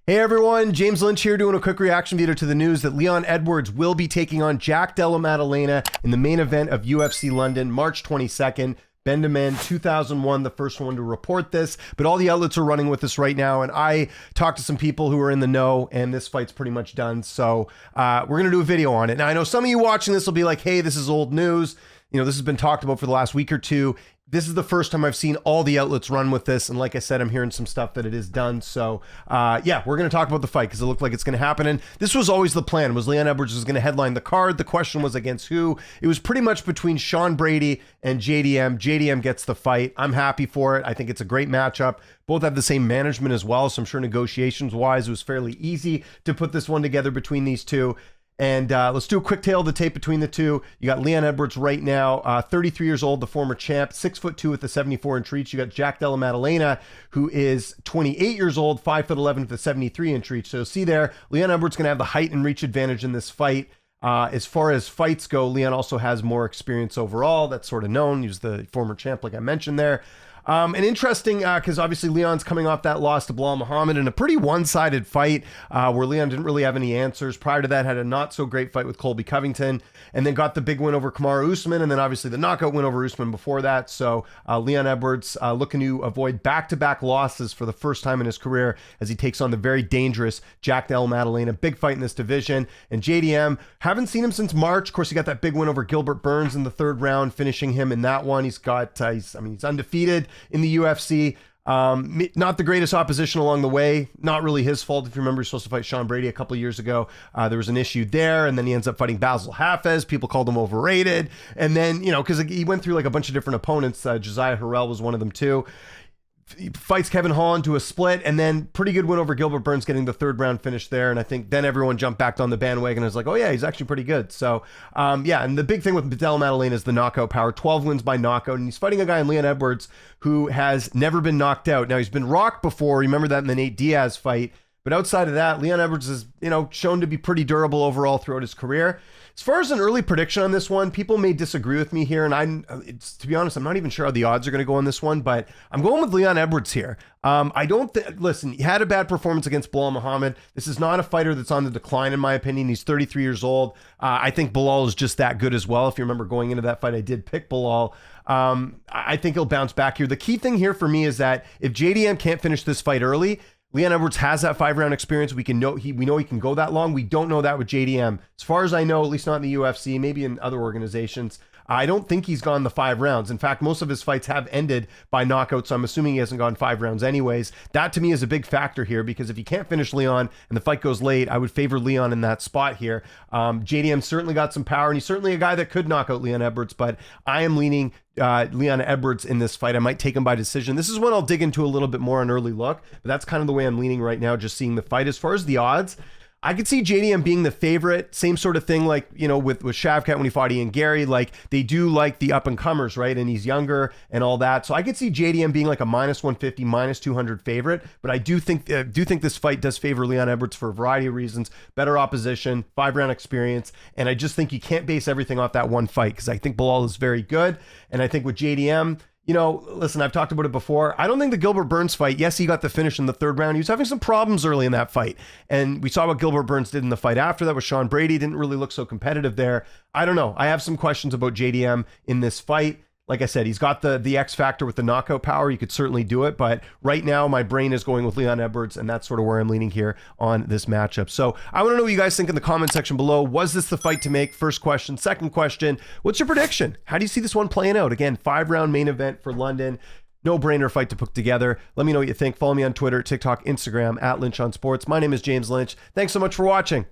Hey everyone, James Lynch here doing a quick reaction video to the news that Leon Edwards will be taking on Della Maddalena in the main event of UFC London, March 22nd. Benjamin, 2001, the first one to report this, but all the outlets are running with this right now, and I talked to some people who are in the know, and this fight's pretty much done, so we're going to do a video on it. Now, I know some of you watching this will be like, hey, this is old news. You know, this has been talked about for the last week or two. This is the first time I've seen all the outlets run with this. And like I said, I'm hearing some stuff that it is done. So yeah, we're going to talk about the fight because it looked like it's going to happen. And this was always the plan, was Leon Edwards was going to headline the card. The question was against who? It was pretty much between Sean Brady and JDM. JDM gets the fight. I'm happy for it. I think it's a great matchup. Both have the same management as well. So I'm sure negotiations wise, it was fairly easy to put this one together between these two. And let's do a quick tail of the tape between the two. You got Leon Edwards right now, 33 years old, the former champ, 6'2" with the 74-inch reach. You got Della Maddalena, who is 28 years old, 5'11" with the 73-inch reach. So see there, Leon Edwards going to have the height and reach advantage in this fight. As far as fights go, Leon also has more experience overall. That's sort of known. He was the former champ, like I mentioned there. And interesting, because obviously Leon's coming off that loss to Belal Muhammad in a pretty one-sided fight where Leon didn't really have any answers. Prior to that, had a not-so-great fight with Colby Covington, and then got the big win over Kamaru Usman, and then obviously the knockout win over Usman before that. So Leon Edwards looking to avoid back-to-back losses for the first time in his career as he takes on the very dangerous Della Maddalena. Big fight in this division. And JDM, haven't seen him since March. Of course, he got that big win over Gilbert Burns in the third round, finishing him in that one. He's got, he's undefeated in the UFC. Not the greatest opposition along the way. Not really his fault. If you remember, he was supposed to fight Sean Brady a couple of years ago. There was an issue there, and then he ends up fighting Basil Hafez. People called him overrated. And then, you know, because he went through like a bunch of different opponents. Josiah Harrell was one of them too. He fights Kevin Holland to a split, and then pretty good win over Gilbert Burns, getting the third round finish there. And I think then everyone jumped back on the bandwagon and was like, oh yeah, he's actually pretty good. So yeah, and the big thing with Della Maddalena is the knockout power. 12 wins by knockout, and he's fighting a guy in Leon Edwards who has never been knocked out. Now, he's been rocked before. Remember that in the Nate Diaz fight. But outside of that, Leon Edwards is, you know, shown to be pretty durable overall throughout his career. As far as an early prediction on this one, people may disagree with me here, and to be honest, I'm not even sure how the odds are going to go on this one, but I'm going with Leon Edwards here. I don't listen, he had a bad performance against Belal Muhammad. This is not a fighter that's on the decline, in my opinion. He's 33 years old. I think Belal is just that good as well. If you remember going into that fight, I did pick Belal. I think he'll bounce back here. The key thing here for me is that if JDM can't finish this fight early, Leon Edwards has that 5-round experience. We know he can go that long. We don't know that with JDM. As far as I know, at least not in the UFC, maybe in other organizations, I don't think he's gone the 5 rounds. In fact, most of his fights have ended by knockout, so I'm assuming he hasn't gone 5 rounds anyways. That to me is a big factor here, because if you can't finish Leon and the fight goes late, I would favor Leon in that spot here. JDM certainly got some power, and he's certainly a guy that could knock out Leon Edwards, but I am leaning Leon Edwards in this fight. I might take him by decision. This is one I'll dig into a little bit more on early look, but that's kind of the way I'm leaning right now, just seeing the fight. As far as the odds, I could see JDM being the favorite. Same sort of thing like, you know, with Shavkat when he fought Ian Gary. Like, they do like the up-and-comers, right? And he's younger and all that. So I could see JDM being like a -150, -200 favorite. But I do think this fight does favor Leon Edwards for a variety of reasons. Better opposition, 5-round experience. And I just think you can't base everything off that one fight, because I think Belal is very good. And I think with JDM, you know, listen, I've talked about it before. I don't think the Gilbert Burns fight, yes, he got the finish in the third round. He was having some problems early in that fight. And we saw what Gilbert Burns did in the fight after that with Sean Brady. Didn't really look so competitive there. I don't know. I have some questions about JDM in this fight. Like I said, he's got the X factor with the knockout power. You could certainly do it. But right now, my brain is going with Leon Edwards, and that's sort of where I'm leaning here on this matchup. So I want to know what you guys think in the comment section below. Was this the fight to make? First question. Second question, what's your prediction? How do you see this one playing out? Again, 5-round main event for London. No-brainer fight to put together. Let me know what you think. Follow me on Twitter, TikTok, Instagram, @LynchOnSports. My name is James Lynch. Thanks so much for watching.